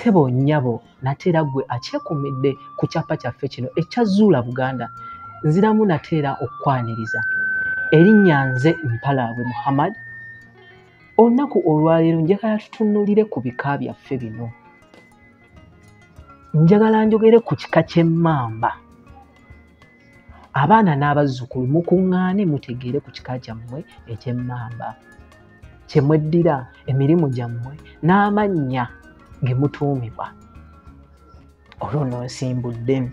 Sebo nnyabo nateera gwe akyekumidde ku kyapa kyaffe kino ekya Zuula Buganda. Nziramu nateera okukwaniriza erinnya nze Mpalaabwe Muhammad. Olunaku olwaleero njagala tutunuulire ku bika byaffe bino. Njagala njogere ku kika Kye Mamba. Abaana n'abazzukulu mukuŋŋaane mutegeere ku kika kyammwe eky'e Mamba, kye mweddira emirimu gyammwe n'amannya ge mutuumibwa. Olwo nno nsimbudde.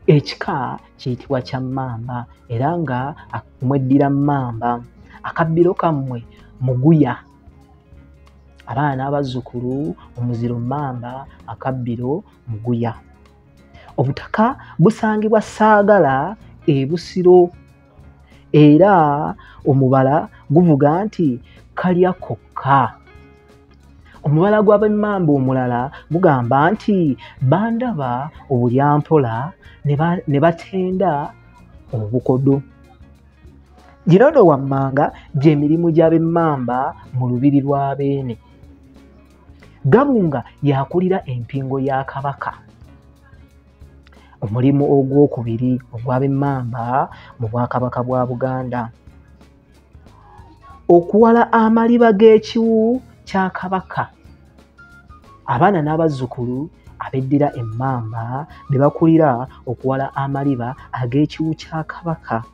Ekika kiyitibwa kya Mamba era nga mweddira Mamba. Akabbiro kammwe Muguya. Abaana n'abazzukulu omuziro Mamba, akabbiro Muguya. Obutaka busangibwa Saagala e Busiro era omubala guvuga nti kalya kokka. Omubala gw'Abemmamba omulala gugamba nti bandaba obulyampola ne batenda obukodo. Gino nno wammanga gy'emirimu gy'Abemmamba mu lubiri lwa Beene. Gabunga yakulira empingo ya Kabaka. Omulimu ogwokubiri ogw'Abemmamba mu Bwakabaka bwa Buganda. Okuwala amaliba g'ekiwu kya Kabaka. Abaana n'abazzukulu abeddira Emmamba be bakulira okuwala amaliba ag'ekiwu kya Kabaka.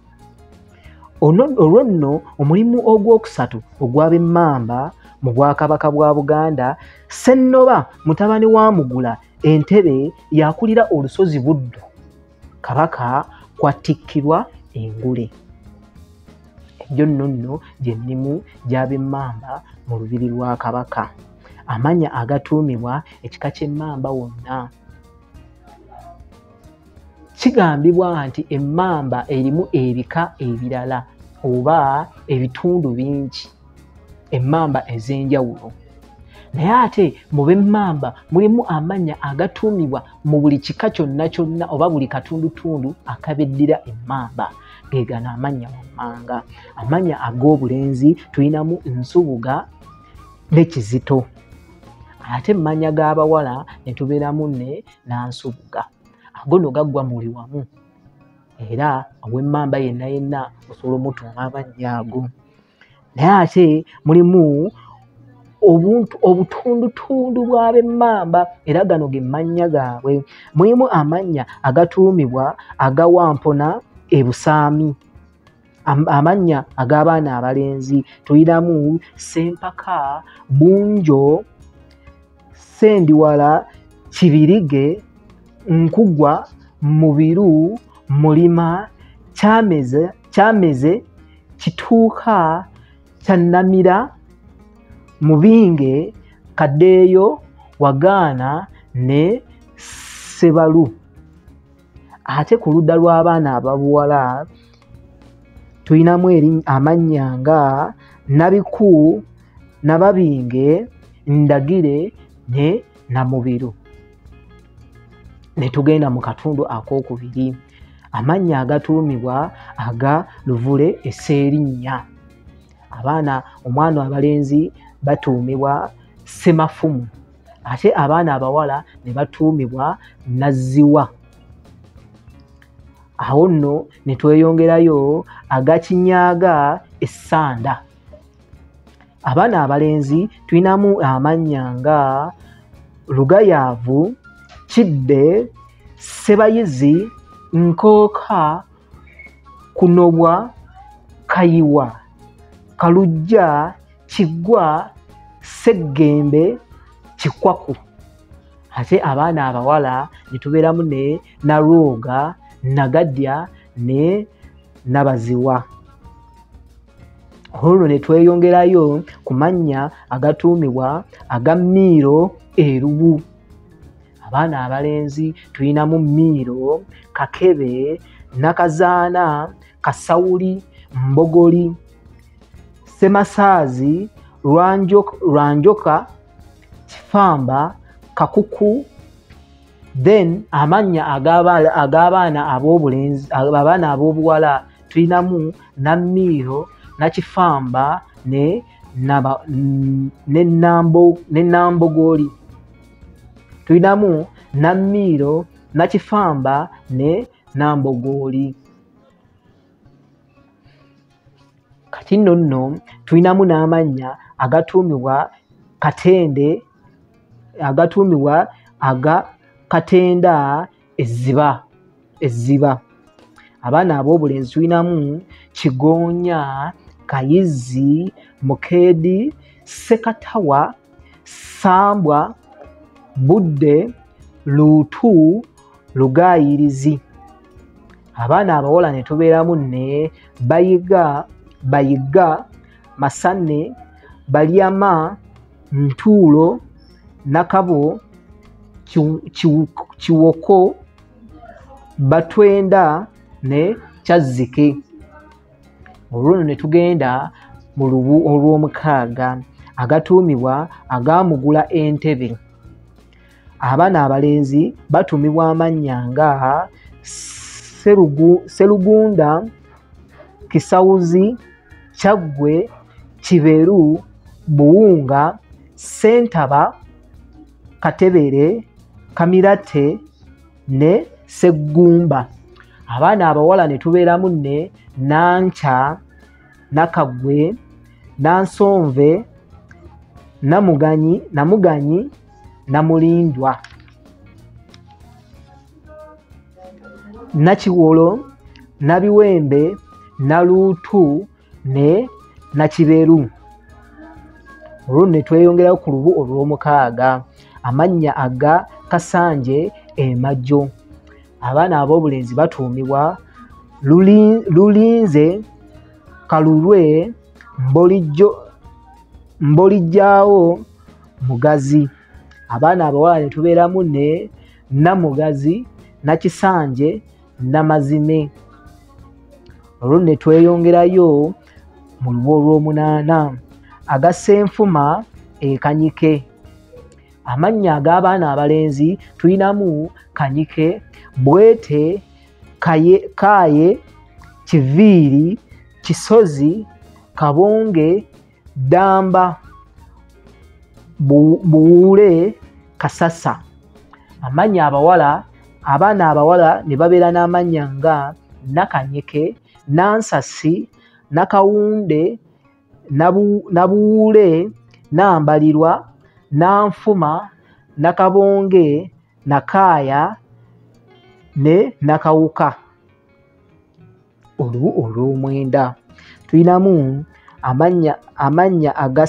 Olwo nno omulimu ogwokusatu ogw'Abemmamba mu Bwakabaka bwa Buganda, Ssennoba mutabani wa Mugula Entebe yakulira olusozi Buddu. Kabaka kwatikkirwa Engule. Egyo nno gy'emirimu gy'Abemmamba mu lubiri lwa Kabaka. Amannya agatuumibwa ekika Kye Mamba wonna. Kigambibwa nti Emmamba erimu ebika ebirala oba ebitundu bingi, emmamba ez'enjawulo. Naye ate mu b'Emmamba mulimu amannya agatuumibwa mu buli kika kyonna kyonna oba buli katundutundu akabeddira Emmamba. Ge gano amannya wammanga. Amannya ag'obulenzi tulinamu Nsubuga ne Kizito. Ate emmanya g'abawala ne tubeeramu ne Nansubuga. Ago no gaggwa muli wamu. Era ow'Emmamba yenna yenna osobola omutuuma amannya ago. Naye ate mulimu obutundutundu bw'Abemmamba era gano ge mannya gaabwe. Mulimu amannya agatuumibwa agawampona e Busaami. Amannya ag'abaana abalenzi tulinamu Ssempaka, Bunjo, Ssendiwala, Kibirige, Nkugwa, Mubiru, Mulima, Kyameze, Kituuka, Kyannamira, Mubinge, Kaddeeyo, Wagaana ne Ssebalu. Ate ku ludda lw'abaana ababuwala tulinamu amannya nga Nabiku, Nababinge, Ndagire ne Namubiru. Ne tugenda mu katundu akookubiri. Amannya agatuumibwa aga Luvule Esseerinnya. Omwana abalenzi batuumibwa Ssemafumu ate abaana abawala ne batuumibwa Nazziwa. Awo nno ne tweyongerayo aga Kinyaaga Essanda. Abaana abalenzi tulinamu amannya nga Lugayaavu, Kidde, Sebayizi, Nkooka, Kunobwa, Kayiwa, Kalujja, Kiggwa, Seggembe, Kikwaku. Ate abaana abawala ne tubeeramu ne Nalwoga, Nagadya ne Nabaziwa. Olwo ne tweyongerayo ku mannya agatuumibwa aga Miiro Erubu. Abaana abalenzi tulinamu Miiro, Kakebe, Nakazaana, Kasawuli, Mbogoli, Ssemasaazi, Lwanjoka, Kifamba, Kakuku. Then amannya ag'abaana ab'obulenzi abaana ab'obuwala tulinamu Namiiro, Nakifamba ne Nambogoli. tulinamu Namiiro, Nakifamba ne Nambogooli. Kati nno tulinamu n'amannya agatuumibwa Katende, agatuumibwa aga Katenda Ezziba. Abaana ab'obulenzi tulinamu Kigonya, Kayizi, Mukeedi, Sekatawa, Sambwa, Budde, Luutu, Lugaayirizi. Abaana abawala ne tubeeramu ne Bayiga, Masane, Balyama, Ntuulo, Nakabo, Kiwoko, Batwenda ne Kyazzike. Olwo ne tugenda mu lubu olw'omukaaga agatuumibwa agaamugula Entebe. Abaana abalenzi batuumibwa amannya nga Serugunda, Kisawuzi, Kyaggwe, Kiberu, Buwunga, Ssentaba, Katebere, Kamirate ne Sseggumba. Abaana abawala ne tubeeramu ne Nankya, Nakagwe, Nansonve, Namuganyi, Namulindwa. Nakiwolo, Nabiwembe, Naluutu ne Nakiberu. Olwo ne tweyongerayo ku lubu olw'omukaaga amannya aga Kasanje Emajjo. Abaana ab'obulenzi batuumibwa Lulinze, Kalulwe, Mbolijjaawo, Mugazi. Abaana abawala ne tubeeramu ne Namugazi, Nakisanje, Namazime. Olwo ne tweyongerayo mu lubu olw'omunaana aga Ssenfuma Kanyike. Amannya ag'abaana abalenzi tulinamu Kanyike, Bwete, Kaaye, Kiviiri, Kisozi, Kabonge, Damba, Buwule, Kasasa. Abaana abawala ne babeera n'amannya nga Nakanyike, Nansasi, Nakawunde, Nabuwule, Nambalirwa, Nanfuma, Nakabonge, Nakaaya ne Nakawuka. Olubu olw'omwenda tulinamu amannya aga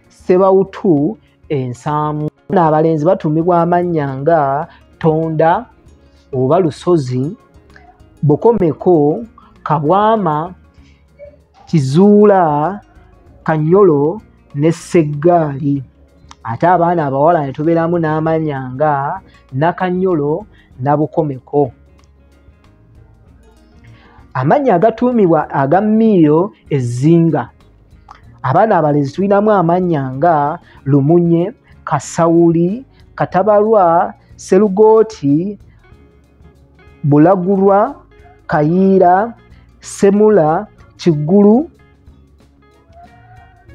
Sebawutu Ensaamu. Abalenzi batuumibwa amannya nga Tonda oba Lusozi, Bukomeko, Kabwama, Kizuula, Kanyolo ne Seggaali. Ate abaana abawala ne tubeeramu n'amannya nga Nakanyolo, Nabukomeko. Amannya agatuumibwa aga Mmiiro Ezzinga. Abaana abalenzi tulinamu amannya nga Lumunye, Kasawuli, Katabalwa, Serugooti, Bulagulwa, Kayiira, Semula, Kiggulu.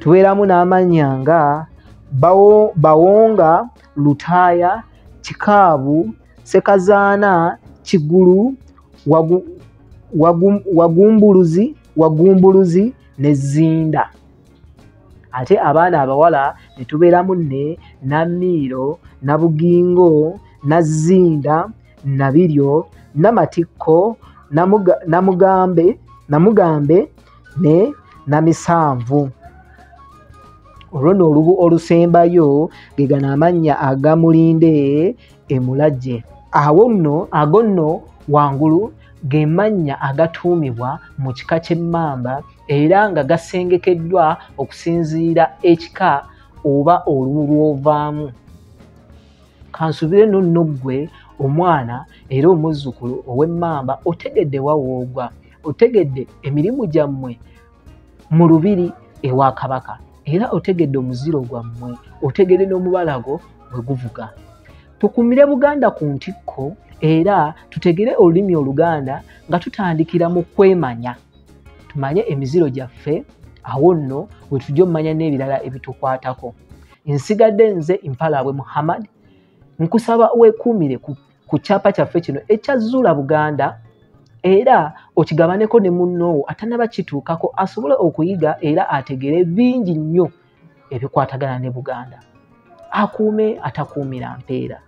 Tubeeramu n'amannya nga Bawonga, Lutaaya, Kikaabu, Sekazaana, Kiggulu, Wagumbuluzi ne Zinda. Ate abaana abawala ne tubeeramu ne Namiiro, Nabugingo, Nazinda, Nabiryo, Namatikko, Namugambe ne Namisanvu. Olwo nno olubu olusembayo ge gano amannya aga Mulinde Emulajje. Ago nno wangulu ge mannya agatuumibwa mu kika ky'Emmamba era nga gasengekeddwa okusinziira ekika oba olubu lw'ovaamu. Kansubire nno ggwe omwana era omuzzukulu ow'Emmamba otegedde wawoogwa, otegedde emirimu gyammwe mu lubiri ewa Kabaka era otegedde omuziro gwammwe, otegedde n'omubalago bwe guvuga. Tukumire Buganda ku ntikko era tutegere olulimi Oluganda nga tutandikira mu kwemanya. Tumanye emiziro gyaffe, awo nno bwe tujja omumanya n'ebirala ebitukwatako. Nsigadde nze Mpalabwe Muhammad nkusaba weekuumire ku kyapa kyaffe kino ekya Zuula Buganda, era okigabaneko ne munnoowo atannaba kituukako asobole okuyiga era ategere bingi nnyo ebikwatagana ne Buganda. Akuume atakuumira mpeera.